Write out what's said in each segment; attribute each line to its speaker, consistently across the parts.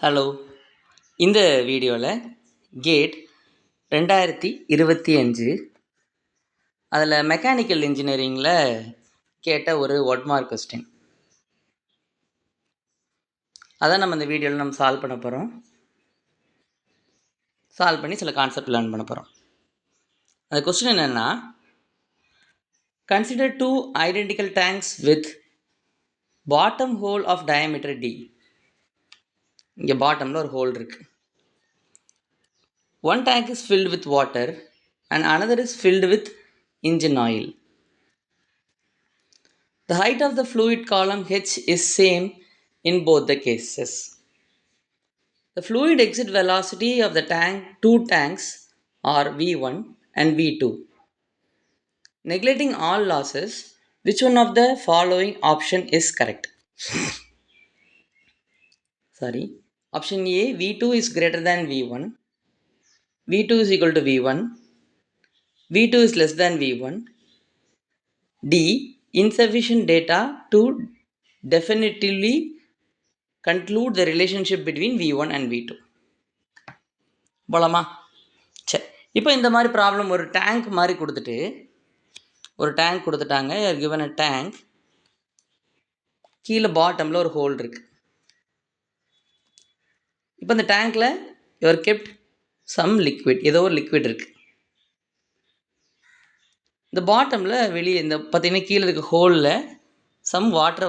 Speaker 1: Hello. இந்த வீடியோவில் gate 2025 அதில் மெக்கானிக்கல் இன்ஜினியரிங்கில் கேட்ட ஒரு ஒன் மார்க் கொஸ்டின் அதான் நம்ம இந்த வீடியோவில் நம்ம சால்வ் பண்ண போகிறோம். சால்வ் பண்ணி சில கான்செப்ட் லேர்ன் பண்ண போகிறோம். அந்த கொஸ்டின் என்னென்னா, consider two identical tanks with bottom hole of diameter D. இங்கே பாட்டமில் ஒரு ஹோல் இருக்குது. One tank is filled with water and another is filled with engine oil. The height of the fluid column H is same in both the cases. The fluid exit velocity of the two tanks are V1 and V2. Neglecting all losses, which one of the following option is correct? Option A, V2 is greater than V1. V2 is equal to V1. V2 is less than V1. D, insufficient data to definitively conclude the relationship between V1 and V2. போலாமா? சரி, இப்போ இந்த மாதிரி problem ஒரு tank மாதிரி கொடுத்துட்டாங்க. given a tank, கீழே பாட்டமில் ஒரு ஹோல் இருக்குது. இப்போ இந்த டேங்க்கில் யுவர் கெப்ட் சம் லிக்விட், ஏதோ ஒரு லிக்விட் இருக்குது. இந்த பாட்டமில் வெளியே இந்த பார்த்திங்கன்னா கீழே இருக்க ஹோலில் சம் வாட்டர்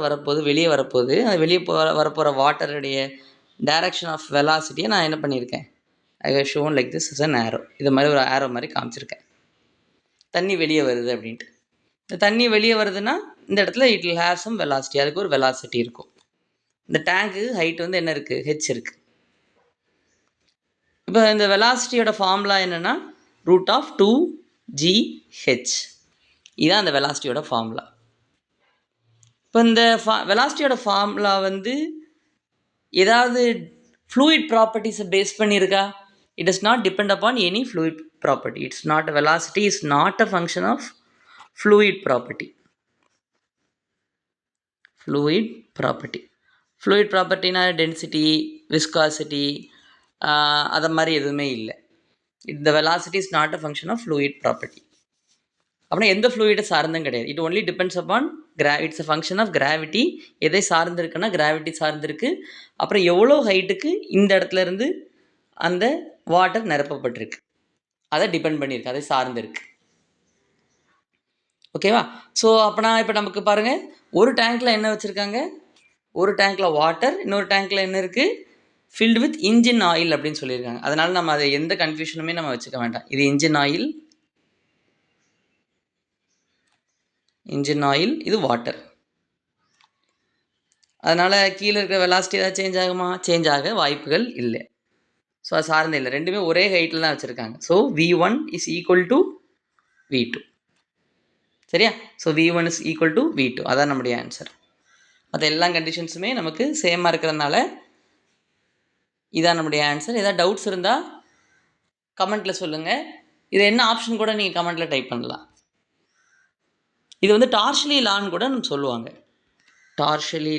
Speaker 1: வெளியே வரப்போகுது. அது வெளியே வரப்போகிற வாட்டருடைய டைரக்ஷன் ஆஃப் வெலாசிட்டியை நான் என்ன பண்ணியிருக்கேன், I have shown like this is an arrow. இது மாதிரி ஒரு ஆரோ மாதிரி காமிச்சிருக்கேன். தண்ணி வெளியே வருது அப்படின்ட்டு. இந்த தண்ணி வெளியே வருதுன்னா இந்த இடத்துல it will have some velocity, அதுக்கு ஒரு வெலாசிட்டி இருக்கும். இந்த டேங்க்கு ஹைட் வந்து என்ன இருக்குது, ஹெச் இருக்குது. இப்போ இந்த வெலாசிட்டியோட ஃபார்முலா என்னென்னா √2GH. இதுதான் அந்த வெலாசிட்டியோட ஃபார்முலா. இப்போ இந்த வெலாசிட்டியோட ஃபார்முலா வந்து ஏதாவது ஃப்ளூயிட் ப்ராப்பர்ட்டிஸை பேஸ் பண்ணியிருக்கா? It is not depend upon any fluid property. It's not a velocity is not a function of fluid property. Fluid ப்ராப்பர்ட்டினா டென்சிட்டி, விஸ்காசிட்டி, அதை மாதிரி எதுவுமே இல்லை. இந்த velocity is not a function of fluid property. அப்படின்னா எந்த ஃப்ளூயிடை சார்ந்தும் கிடையாது. It only depends upon it's a function of gravity. எதை சார்ந்திருக்குன்னா கிராவிட்டி சார்ந்திருக்கு. அப்புறம் எவ்வளோ ஹைட்டுக்கு இந்த இடத்துல இருந்து அந்த வாட்டர் நிரப்பப்பட்டிருக்கு, அதை டிபெண்ட் பண்ணியிருக்கு, அதை சார்ந்திருக்கு. ஓகேவா? ஸோ அப்போனா இப்போ நமக்கு பாருங்கள், ஒரு டேங்க்கில் என்ன வச்சுருக்காங்க, ஒரு டேங்க்கில் வாட்டர், இன்னொரு டேங்க்கில் என்ன இருக்குது, ஃபில்டு வித் இன்ஜின் ஆயில் அப்படின்னு சொல்லியிருக்காங்க. அதனால் நம்ம அதை எந்த கன்ஃபியூஷனுமே நம்ம வச்சுக்க வேண்டாம். இது இன்ஜின் ஆயில், இது வாட்டர். அதனால் கீழே இருக்கிற வெலாசிட்டி ஏதாவது சேஞ்ச் ஆகுமா? சேஞ்ச் ஆக வாய்ப்புகள் இல்லை. ஸோ அது சார்ந்த இல்லை, ரெண்டுமே ஒரே ஹைட்டில் தான் வச்சுருக்காங்க. So V1 is equal to V2. சரியா? So V1 is equal to V2. அதான் நம்முடைய ஆன்சர். மற்ற எல்லா கண்டிஷன்ஸுமே நமக்கு சேமாக இருக்கிறதுனால இதான் நம்முடைய ஆன்சர். ஏதாவது டவுட்ஸ் இருந்தால் கமெண்ட்டில் சொல்லுங்கள். இது என்ன ஆப்ஷன் கூட நீங்கள் கமெண்ட்டில் டைப் பண்ணலாம். இது வந்து டார்ஷலி லான்னு கூட நம்ம சொல்லுவாங்க. டார்ஷலி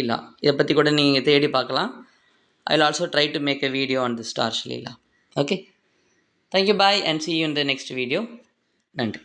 Speaker 1: லா இதை பற்றி கூட நீங்கள் தேடி பார்க்கலாம். I will also try to make a video on this Torricelli law. Okay, thank you, bye and see you in the next video. நன்றி.